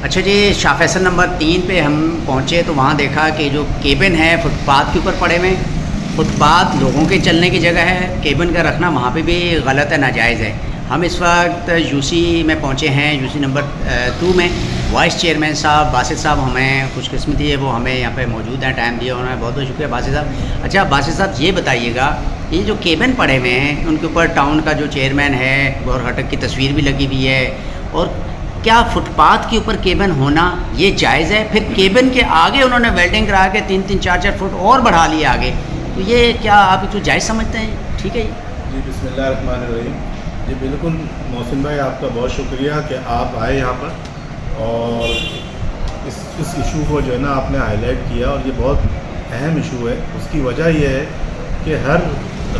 اچھا جی، شاہ فیصل نمبر 3 پہ ہم پہنچے تو وہاں دیکھا کہ جو کیبن ہے فٹ پاتھ کے اوپر پڑے ہوئے، فٹ پاتھ لوگوں کے چلنے کی جگہ ہے، کیبن کا رکھنا وہاں پہ بھی غلط ہے، ناجائز ہے۔ ہم اس وقت یو سی میں پہنچے ہیں، یو سی نمبر 2 میں۔ وائس چیئرمین صاحب باسط صاحب ہمیں خوش قسمتی ہے، وہ ہمیں یہاں پہ موجود ہیں، ٹائم دیا انہوں نے، بہت بہت شکریہ باسط صاحب۔ اچھا باسط صاحب یہ بتائیے گا، یہ جو کیبن پڑے ہوئے ہیں ان کے اوپر ٹاؤن کا جو چیئرمین ہے گور خٹک کی تصویر بھی لگی ہوئی ہے، اور کیا فٹ پاتھ کے اوپر کیبن ہونا یہ جائز ہے؟ پھر کیبن کے آگے انہوں نے ویلڈنگ کرا کے 3-3 4-4 فٹ اور بڑھا لیا آگے، تو یہ کیا آپ اس کو جائز سمجھتے ہیں؟ ٹھیک ہے جی بسم اللہ الرحمن الرحیم۔ جی بالکل محسن بھائی، آپ کا بہت شکریہ کہ آپ آئے یہاں پر اور اس ایشو کو جو ہے نا آپ نے ہائی لائٹ کیا، اور یہ بہت اہم ایشو ہے۔ اس کی وجہ یہ ہے کہ ہر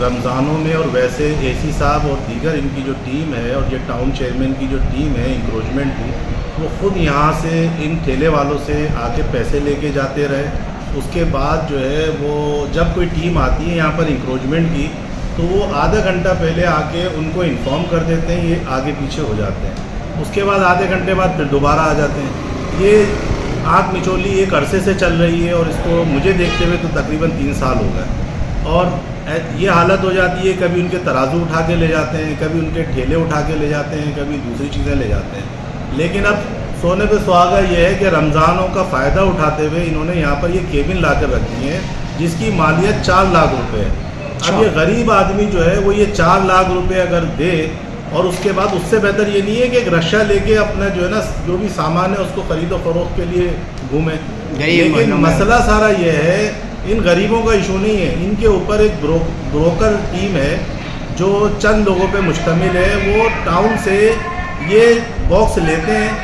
رمضانوں میں، اور ویسے اے سی صاحب اور دیگر ان کی جو ٹیم ہے، اور یہ ٹاؤن چیئرمین کی جو ٹیم ہے انکروچمنٹ کی، وہ خود یہاں سے ان ٹھیلے والوں سے آ کے پیسے لے کے جاتے رہے۔ اس کے بعد جو ہے وہ جب کوئی ٹیم آتی ہے یہاں پر انکروچمنٹ کی، تو وہ آدھا گھنٹہ پہلے آ کے ان کو انفارم کر دیتے ہیں، یہ آگے پیچھے ہو جاتے ہیں۔ اس کے بعد آدھے گھنٹے بعد پھر دوبارہ آ جاتے ہیں۔ یہ آنکھ مچولی ایک عرصے سے چل رہی ہے، اور اس کو مجھے دیکھتے ہوئے تو تقریباً 3 سال ہو گئے، اور یہ حالت ہو جاتی ہے، کبھی ان کے ترازو اٹھا کے لے جاتے ہیں، کبھی ان کے ٹھیلے اٹھا کے لے جاتے ہیں، کبھی دوسری چیزیں لے جاتے ہیں۔ لیکن اب سونے پہ سہاگا یہ ہے کہ رمضانوں کا فائدہ اٹھاتے ہوئے انہوں نے یہاں پر یہ کیبن لا کر رکھی ہے، جس کی مالیت 4 لاکھ روپے ہے۔ اب یہ غریب آدمی جو ہے وہ یہ 4 لاکھ روپے اگر دے، اور اس کے بعد اس سے بہتر یہ نہیں ہے کہ ایک رکشہ لے کے اپنا جو ہے نا جو بھی سامان ہے اس کو خرید و فروخت کے لیے گھومے۔ لیکن مسئلہ سارا یہ ہے، ان غریبوں کا ایشو نہیں ہے، ان کے اوپر ایک بروکر ٹیم ہے جو چند لوگوں پہ مشتمل ہے۔ وہ ٹاؤن سے یہ باکس لیتے ہیں،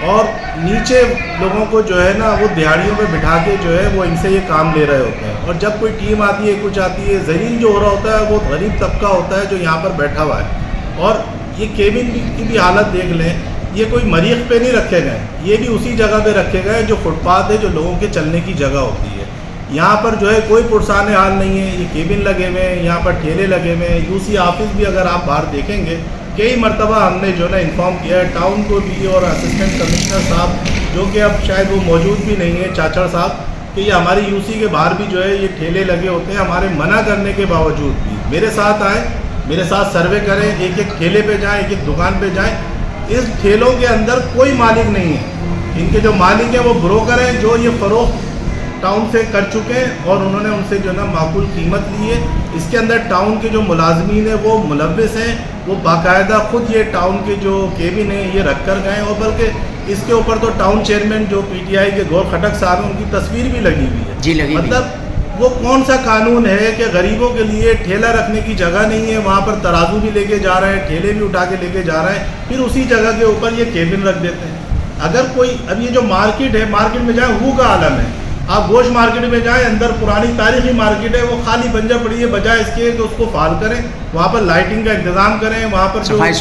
اور نیچے لوگوں کو جو ہے نا وہ دیہڑیوں پہ بٹھا کے جو ہے وہ ان سے یہ کام لے رہے ہوتے ہیں۔ اور جب کوئی ٹیم آتی ہے، کچھ آتی ہے، ذلیل جو ہو رہا ہوتا ہے وہ غریب طبقہ ہوتا ہے جو یہاں پر بیٹھا ہوا ہے۔ اور یہ کیبن کی بھی حالت دیکھ لیں، یہ کوئی مریخ پہ نہیں رکھے گئے، یہ بھی اسی جگہ پہ رکھے گئے جو فٹ پاتھ ہے، جو لوگوں کے چلنے کی جگہ ہوتی ہے۔ یہاں پر جو ہے کوئی پرسان حال نہیں ہے، یہ کیبن لگے ہوئے ہیں، یہاں پر ٹھیلے لگے ہوئے ہیں۔ یو سی آفس بھی اگر آپ باہر دیکھیں گے، کئی مرتبہ ہم نے جو ہے نا انفارم کیا ہے ٹاؤن کو بھی، اور اسسٹنٹ کمشنر صاحب جو کہ اب شاید وہ موجود بھی نہیں ہے، چاچڑ صاحب، کہ یہ ہماری یو سی کے باہر بھی جو ہے یہ ٹھیلے لگے ہوتے ہیں، ہمارے منع کرنے کے باوجود بھی۔ میرے ساتھ آئیں، میرے ساتھ سروے کریں، ایک ایک ٹھیلے پہ جائیں، ایک ایک دکان پہ جائیں۔ اس ٹھیلوں کے اندر کوئی مالک نہیں ہے، ان کے جو مالک ہیں وہ بروکر ہیں جو یہ فروخت ٹاؤن سے کر چکے ہیں، اور انہوں نے ان سے جو ہے نا معقول قیمت لی ہے۔ اس کے اندر ٹاؤن کے جو ملازمین ہیں وہ ملوث ہیں، وہ باقاعدہ خود یہ ٹاؤن کے جو کیبن ہیں یہ رکھ کر گئے، اور بلکہ اس کے اوپر تو ٹاؤن چیئرمین جو پی ٹی آئی کے گور خٹک صاحب ہیں ان کی تصویر بھی لگی ہوئی ہے۔ جی لگی ہوئی۔ مطلب وہ کون سا قانون ہے کہ غریبوں کے لیے ٹھیلا رکھنے کی جگہ نہیں ہے، وہاں پر ترازو بھی لے کے جا رہے ہیں، ٹھیلے بھی اٹھا کے لے کے جا رہے ہیں، پھر اسی جگہ کے اوپر یہ کیبن رکھ دیتے ہیں۔ اگر کوئی اب یہ جو مارکیٹ ہے، مارکیٹ میں جائیں وہ کا عالم ہے، آپ گوشت مارکیٹ میں جائیں، اندر پرانی تاریخی مارکیٹ ہے، وہ خالی بنجر پڑی ہے، بجائے اس کے کہ اس کو فعال کریں، وہاں پر لائٹنگ کا انتظام کریں، وہاں پر صفائی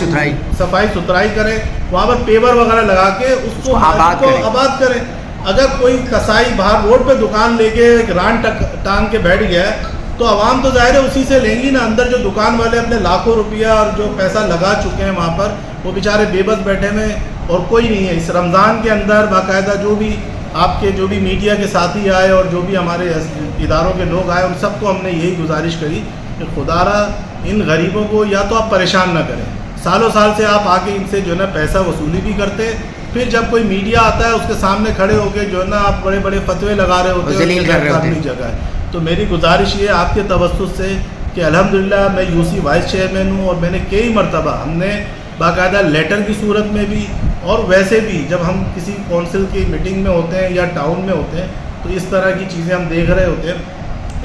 ستھرائی کریں، وہاں پر پیور وغیرہ لگا کے اس کو آباد کریں۔ اگر کوئی کسائی باہر روڈ پہ دکان لے کے ایک ران ٹانگ کے بیٹھ گیا ہے، تو عوام تو ظاہر ہے اسی سے لیں گی نا۔ اندر جو دکان والے اپنے لاکھوں روپیہ اور جو پیسہ لگا چکے ہیں وہاں پر، وہ بیچارے بے بس بیٹھے ہوئے ہیں، اور کوئی نہیں ہے۔ اس رمضان کے اندر باقاعدہ جو بھی آپ کے جو بھی میڈیا کے ساتھی آئے اور جو بھی ہمارے اداروں کے لوگ آئے، ان سب کو ہم نے یہی گزارش کری کہ خدا را ان غریبوں کو یا تو آپ پریشان نہ کریں۔ سالوں سال سے آپ آ کے ان سے جو ہے نا پیسہ وصولی بھی کرتے، پھر جب کوئی میڈیا آتا ہے اس کے سامنے کھڑے ہو کے جو ہے نا آپ بڑے بڑے فتوے لگا رہے ہوتے ہیں جگہ ہے۔ تو میری گزارش یہ ہے آپ کے توسط سے کہ الحمدللہ میں یو سی وائس چیئرمین ہوں، اور میں نے کئی مرتبہ ہم نے باقاعدہ لیٹر کی صورت میں بھی، اور ویسے بھی جب ہم کسی کونسل کی میٹنگ میں ہوتے ہیں یا ٹاؤن میں ہوتے ہیں تو اس طرح کی چیزیں ہم دیکھ رہے ہوتے ہیں۔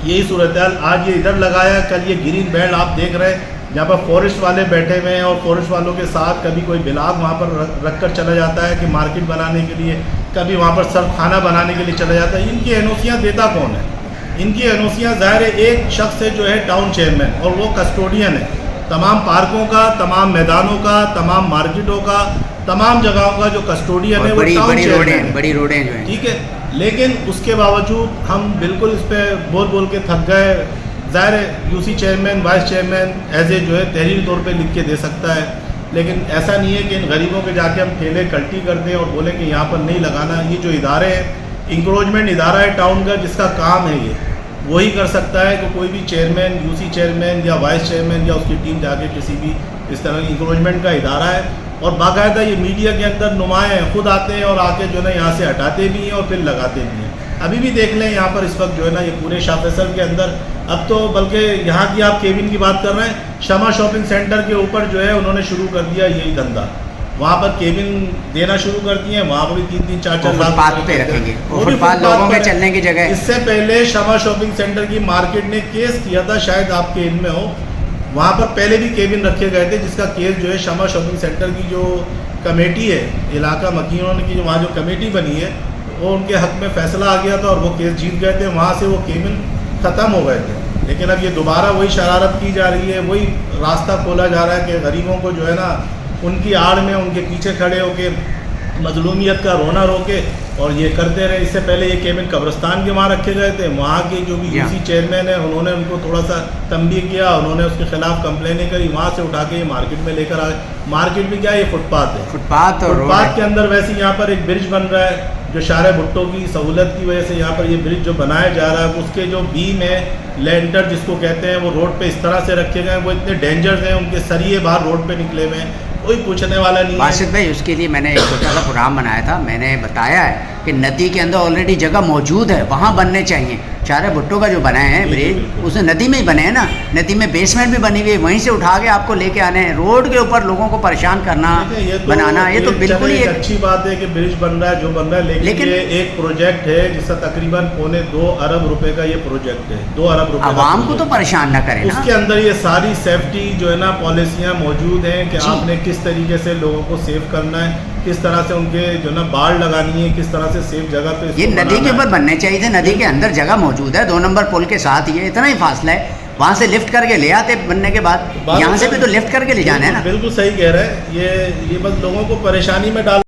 یہی صورتحال آج یہ ادھر لگایا، کل یہ گرین بیلٹ آپ دیکھ رہے ہیں جہاں پر فورسٹ والے بیٹھے ہوئے ہیں، اور فورسٹ والوں کے ساتھ کبھی کوئی بلاگ وہاں پر رکھ کر چلا جاتا ہے کہ مارکیٹ بنانے کے لیے، کبھی وہاں پر سرف خانہ بنانے کے لیے چلا جاتا ہے۔ ان کی انوسیاں دیتا کون ہے؟ ان کی انوسیاں ظاہر ہے ایک شخص ہے جو ہے ٹاؤن چیئرمین، اور وہ کسٹوڈین ہے تمام پارکوں کا، تمام میدانوں کا، تمام مارکیٹوں کا، تمام جگہوں کا جو کسٹوڈین ہے وہ ٹاؤن چیئرمین ہے۔ بڑی روڈیں جو ہیں، ٹھیک ہے، لیکن اس کے باوجود ہم بالکل اس پہ بول کے تھک گئے۔ ظاہر ہے U C chairman vice chairman as a جو ہے تحریری طور پہ لکھ کے دے سکتا ہے، لیکن ایسا نہیں ہے کہ ان غریبوں کے جا کے ہم ٹھیلے کلٹی کر دیں اور بولیں کہ یہاں پر نہیں لگانا. یہ جو ادارے ہیں, انکروچمنٹ ادارہ ہے ٹاؤن کا جس کا کام ہے یہ, وہی کر سکتا ہے کہ کوئی بھی چیئرمین, یو سی چیئرمین یا وائس چیئرمین یا اس کی ٹیم جا کے کسی بھی اس طرح کی انکروچمنٹ کا ادارہ ہے. اور باقاعدہ یہ میڈیا کے اندر نمایاں خود آتے ہیں اور آ کے جو ہے نا یہاں سے ہٹاتے بھی ہیں اور پھر لگاتے بھی ہیں. ابھی بھی دیکھ لیں یہاں پر اس وقت جو ہے نا یہ پورے شاہ فیصل کے اندر, اب تو بلکہ یہاں کی آپ کیبن کی بات کر رہے ہیں, شمع شاپنگ سینٹر کے اوپر جو ہے انہوں نے شروع کر دیا یہی دھندا. وہاں پر کیبن دینا شروع کر دیے ہیں, وہاں پر بھی 3-3, 4-4 فٹ پاتھ پہ رکھیں گے, وہ فٹ پاتھ لوگوں کے چلنے کی جگہ. اس سے پہلے شمع شاپنگ سینٹر کی مارکیٹ نے کیس کیا تھا, شاید آپ کے علم میں ہو, وہاں پر پہلے بھی کیبن رکھے گئے تھے جس کا کیس جو ہے شمع شاپنگ سینٹر کی جو کمیٹی ہے علاقہ مکینوں کی, جو وہاں جو کمیٹی بنی ہے وہ ان کے حق میں فیصلہ آ گیا تھا اور وہ کیس جیت گئے تھے. وہاں سے وہ کیبن ختم ہو گئے تھے. لیکن اب یہ دوبارہ وہی شرارت کی جا رہی ہے, وہی راستہ کھولا جا رہا ہے کہ غریبوں کو جو ہے نا ان کی آڑ میں ان کے پیچھے کھڑے ہو کے مظلومیت کا رونا روکے اور یہ کرتے رہے. اس سے پہلے یہ کیبن قبرستان کے وہاں رکھے گئے تھے, وہاں کے جو بھی یو سی چیئرمین ہیں انہوں نے ان کو تھوڑا سا تنبیہ کیا, انہوں نے اس کے خلاف کمپلینیں کری, وہاں سے اٹھا کے یہ مارکیٹ میں لے کر آئے. مارکیٹ بھی کیا ہے, یہ فٹ پاتھ ہے. فٹ پاتھ کے اندر ویسے یہاں پر ایک برج بن رہا ہے جو شارع بھٹو کی سہولت کی وجہ سے یہاں پر یہ برج جو بنایا جا رہا ہے, اس کے جو بیم ہے, لینٹر جس کو کہتے ہیں, وہ روڈ پہ اس طرح سے رکھے گئے ہیں, وہ اتنے ڈینجرز ہیں, ان کے سریے باہر روڈ پہ نکلے ہوئے ہیں, کوئی پوچھنے والا نہیں ہے. باسط بھائی اس کے لیے میں نے ایک چھوٹا سا پروگرام بنایا تھا, میں نے بتایا ہے کہ ندی کے اندر آلریڈی جگہ موجود ہے, وہاں بننے چاہیے. شارع بھٹو کا جو بنائے ہیں برج, اس ندی میں ہی بنے ہیں نا, ندی میں بیسمنٹ بھی بنی ہوئی ہے, وہیں سے اٹھا کے آپ کو لے کے آنے ہیں. روڈ کے اوپر لوگوں کو پریشان کرنا, بنانا, یہ تو بالکل ہی اچھی بات ہے کہ برج بن رہا ہے جو بن رہا ہے, لیکن یہ ایک پروجیکٹ ہے جس کا تقریباً 2.25 ارب روپے کا یہ پروجیکٹ ہے. 2 ارب روپے عوام کو تو پریشان نہ کرے. اس کے اندر یہ ساری سیفٹی جو ہے نا پالیسیاں موجود ہیں کہ آپ نے کس طریقے سے لوگوں کو سیو کرنا ہے, کس طرح سے ان کے جو نا باڑ لگانی ہے, کس طرح سے سیف جگہ پہ. یہ ندی کے اوپر بننے چاہیے تھے, ندی کے اندر جگہ موجود ہے, 2 نمبر پل کے ساتھ یہ اتنا ہی فاصلہ ہے, وہاں سے لفٹ کر کے لے آتے بننے کے بعد, یہاں سے بھی تو لفٹ کر کے لے جانا ہے نا. بالکل صحیح کہہ رہے ہیں, یہ بس لوگوں کو پریشانی میں ڈال